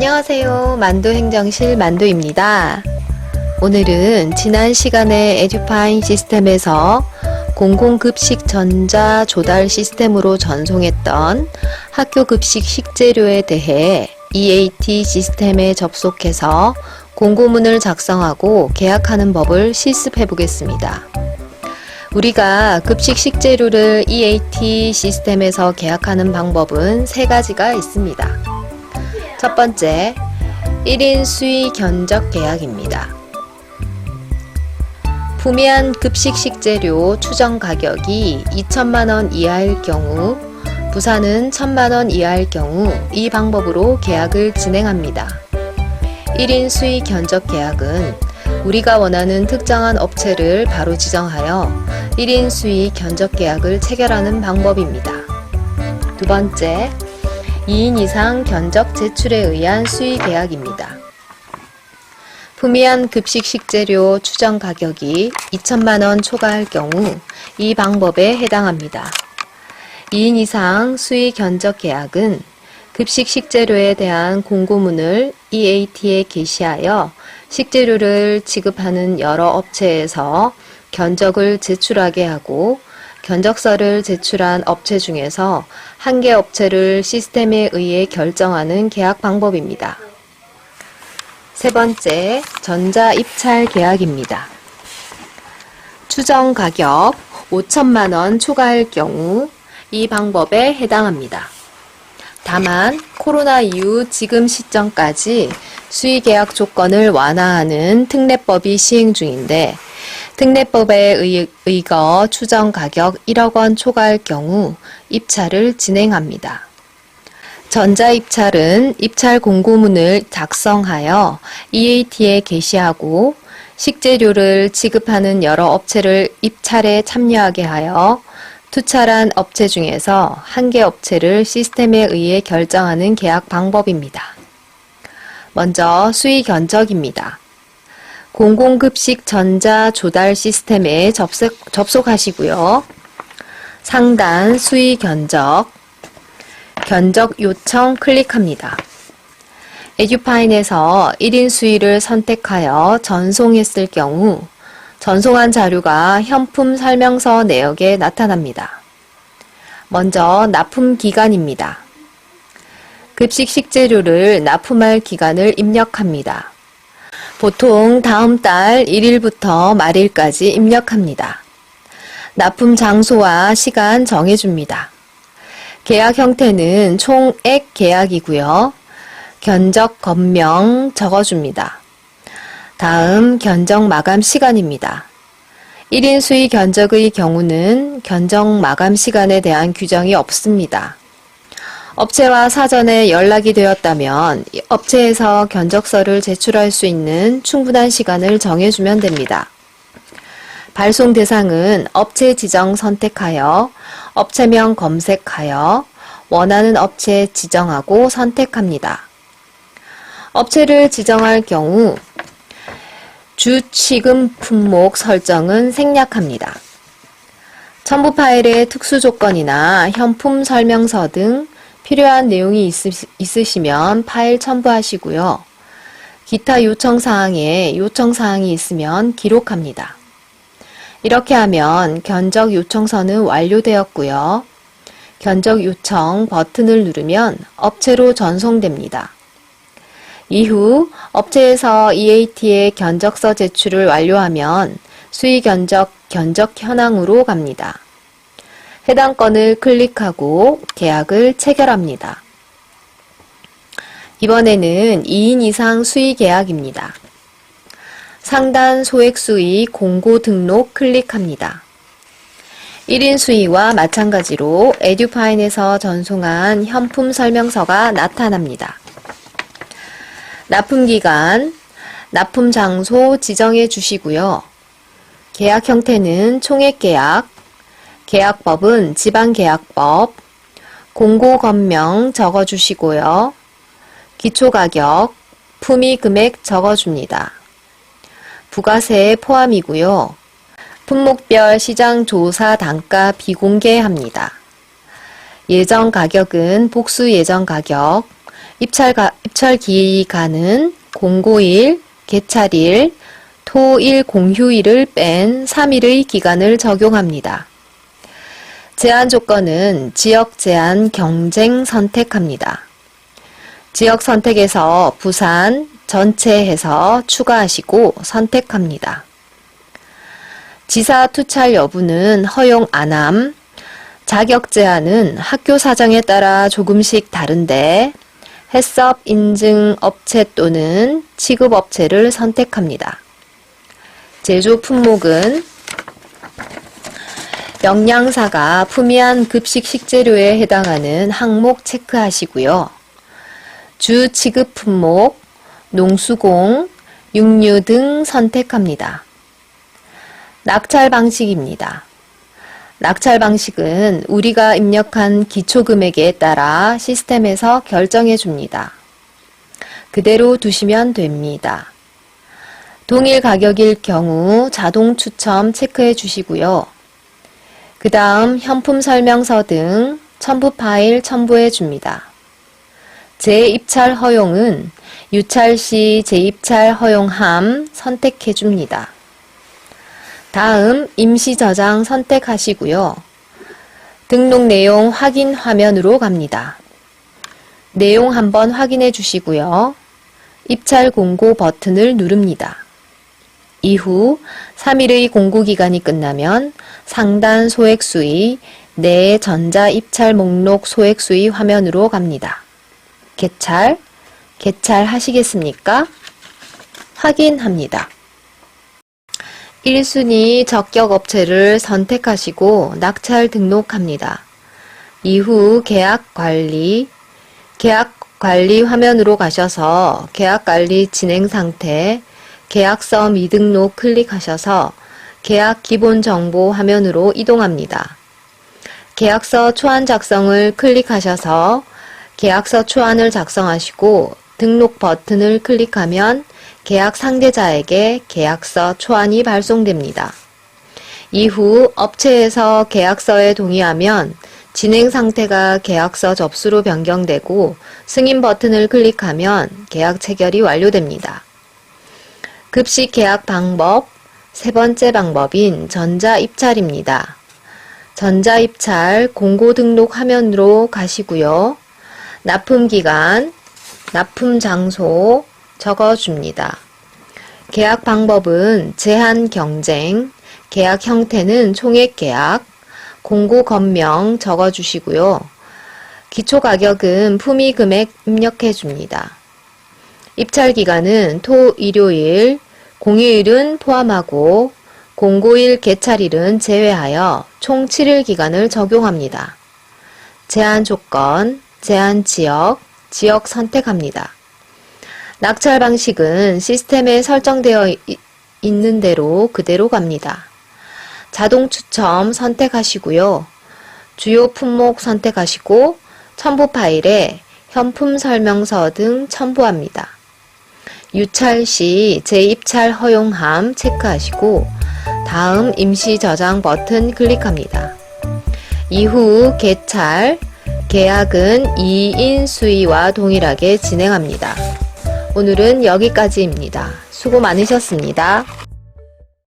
안녕하세요. 만두행정실 만두입니다. 오늘은 지난 시간에 에듀파인 시스템에서 공공급식 전자 조달 시스템으로 전송했던 학교급식 식재료에 대해 EAT 시스템에 접속해서 공고문을 작성하고 계약하는 법을 실습해 보겠습니다. 우리가 급식 식재료를 EAT 시스템에서 계약하는 방법은 세 가지가 있습니다. 첫 번째, 1인 수의 견적 계약입니다. 구매한 급식 식재료 추정 가격이 2천만원 이하일 경우, 부산은 1,000만원 이하일 경우 이 방법으로 계약을 진행합니다. 1인 수의 견적 계약은 우리가 원하는 특정한 업체를 바로 지정하여 1인 수의 견적 계약을 체결하는 방법입니다. 두 번째, 2인 이상 견적 제출에 의한 수의 계약입니다. 구매한 급식 식재료 추정 가격이 2천만원 초과할 경우 이 방법에 해당합니다. 2인 이상 수의 견적 계약은 급식 식재료에 대한 공고문을 EAT에 게시하여 식재료를 지급하는 여러 업체에서 견적을 제출하게 하고 견적서를 제출한 업체 중에서 한 개 업체를 시스템에 의해 결정하는 계약 방법입니다. 세 번째, 전자입찰 계약입니다. 추정 가격 5천만원 초과할 경우 이 방법에 해당합니다. 다만 코로나 이후 지금 시점까지 수의계약 조건을 완화하는 특례법이 시행 중인데 특례법에 의거 추정 가격 1억원 초과할 경우 입찰을 진행합니다. 전자입찰은 입찰 공고문을 작성하여 EAT에 게시하고 식재료를 지급하는 여러 업체를 입찰에 참여하게 하여 투찰한 업체 중에서 한 개 업체를 시스템에 의해 결정하는 계약 방법입니다. 먼저 수의 견적입니다. 공공급식 전자 조달 시스템에 접속하시고요. 상단 수의 견적, 견적 요청 클릭합니다. 에듀파인에서 1인 수의를 선택하여 전송했을 경우 전송한 자료가 현품 설명서 내역에 나타납니다. 먼저 납품 기간입니다. 급식 식재료를 납품할 기간을 입력합니다. 보통 다음 달 1일부터 말일까지 입력합니다. 납품 장소와 시간 정해줍니다. 계약 형태는 총액 계약이고요. 견적 건명 적어줍니다. 다음 견적 마감 시간입니다. 1인 수의 견적의 경우는 견적 마감 시간에 대한 규정이 없습니다. 업체와 사전에 연락이 되었다면 업체에서 견적서를 제출할 수 있는 충분한 시간을 정해주면 됩니다. 발송 대상은 업체 지정 선택하여 업체명 검색하여 원하는 업체 지정하고 선택합니다. 업체를 지정할 경우 주취금 품목 설정은 생략합니다. 첨부 파일의 특수 조건이나 현품 설명서 등 필요한 내용이 있으시면 파일 첨부하시고요. 기타 요청사항에 요청사항이 있으면 기록합니다. 이렇게 하면 견적 요청서는 완료되었고요. 견적 요청 버튼을 누르면 업체로 전송됩니다. 이후 업체에서 EAT에 견적서 제출을 완료하면 수의 견적 현황으로 갑니다. 해당 건을 클릭하고 계약을 체결합니다. 이번에는 2인 이상 수의 계약입니다. 상단 소액 수의 공고 등록 클릭합니다. 1인 수의와 마찬가지로 에듀파인에서 전송한 현품 설명서가 나타납니다. 납품 기간, 납품 장소 지정해 주시고요. 계약 형태는 총액 계약, 계약법은 지방계약법, 공고 건명 적어주시고요. 기초가격, 품위 금액 적어줍니다. 부가세 포함이고요. 품목별 시장 조사 단가 비공개합니다. 예정 가격은 복수 예정 가격, 입찰 기간은 공고일, 개찰일, 토일, 공휴일을 뺀 3일의 기간을 적용합니다. 제한 조건은 지역 제한 경쟁 선택합니다. 지역 선택에서 부산 전체 해서 추가하시고 선택합니다. 지사 투찰 여부는 허용 안함, 자격 제한은 학교 사정에 따라 조금씩 다른데 해썹 인증 업체 또는 취급 업체를 선택합니다. 제조 품목은 영양사가 품위한 급식 식재료에 해당하는 항목 체크하시고요. 주 취급 품목, 농수공, 육류 등 선택합니다. 낙찰 방식입니다. 낙찰 방식은 우리가 입력한 기초금액에 따라 시스템에서 결정해 줍니다. 그대로 두시면 됩니다. 동일 가격일 경우 자동 추첨 체크해 주시고요. 그 다음 현품 설명서 등 첨부 파일 첨부해 줍니다. 재입찰 허용은 유찰 시 재입찰 허용함 선택해 줍니다. 다음 임시 저장 선택하시고요. 등록 내용 확인 화면으로 갑니다. 내용 한번 확인해 주시고요. 입찰 공고 버튼을 누릅니다. 이후 3일의 공고 기간이 끝나면 상단 소액 수의, 내 전자 입찰 목록 소액 수의 화면으로 갑니다. 개찰하시겠습니까? 확인합니다. 1순위 적격 업체를 선택하시고 낙찰 등록합니다. 이후 계약 관리 화면으로 가셔서 계약 관리 진행 상태, 계약서 미등록 클릭하셔서 계약 기본 정보 화면으로 이동합니다. 계약서 초안 작성을 클릭하셔서 계약서 초안을 작성하시고 등록 버튼을 클릭하면 계약 상대자에게 계약서 초안이 발송됩니다. 이후 업체에서 계약서에 동의하면 진행 상태가 계약서 접수로 변경되고 승인 버튼을 클릭하면 계약 체결이 완료됩니다. 급식 계약 방법, 세 번째 방법인 전자입찰입니다. 전자입찰 공고 등록 화면으로 가시고요. 납품기간, 납품 장소 적어줍니다. 계약 방법은 제한 경쟁, 계약 형태는 총액 계약, 공고 건명 적어주시고요. 기초 가격은 품위 금액 입력해 줍니다. 입찰 기간은 토, 일요일, 공휴일은 포함하고 공고일, 개찰일은 제외하여 총 7일 기간을 적용합니다. 제한 조건, 제한 지역 선택합니다. 낙찰 방식은 시스템에 설정되어 있는 대로 그대로 갑니다. 자동 추첨 선택하시고요. 주요 품목 선택하시고 첨부 파일에 현품 설명서 등 첨부합니다. 유찰 시 재입찰 허용함 체크하시고 다음 임시 저장 버튼 클릭합니다. 이후 개찰, 계약은 2인 수의와 동일하게 진행합니다. 오늘은 여기까지입니다. 수고 많으셨습니다.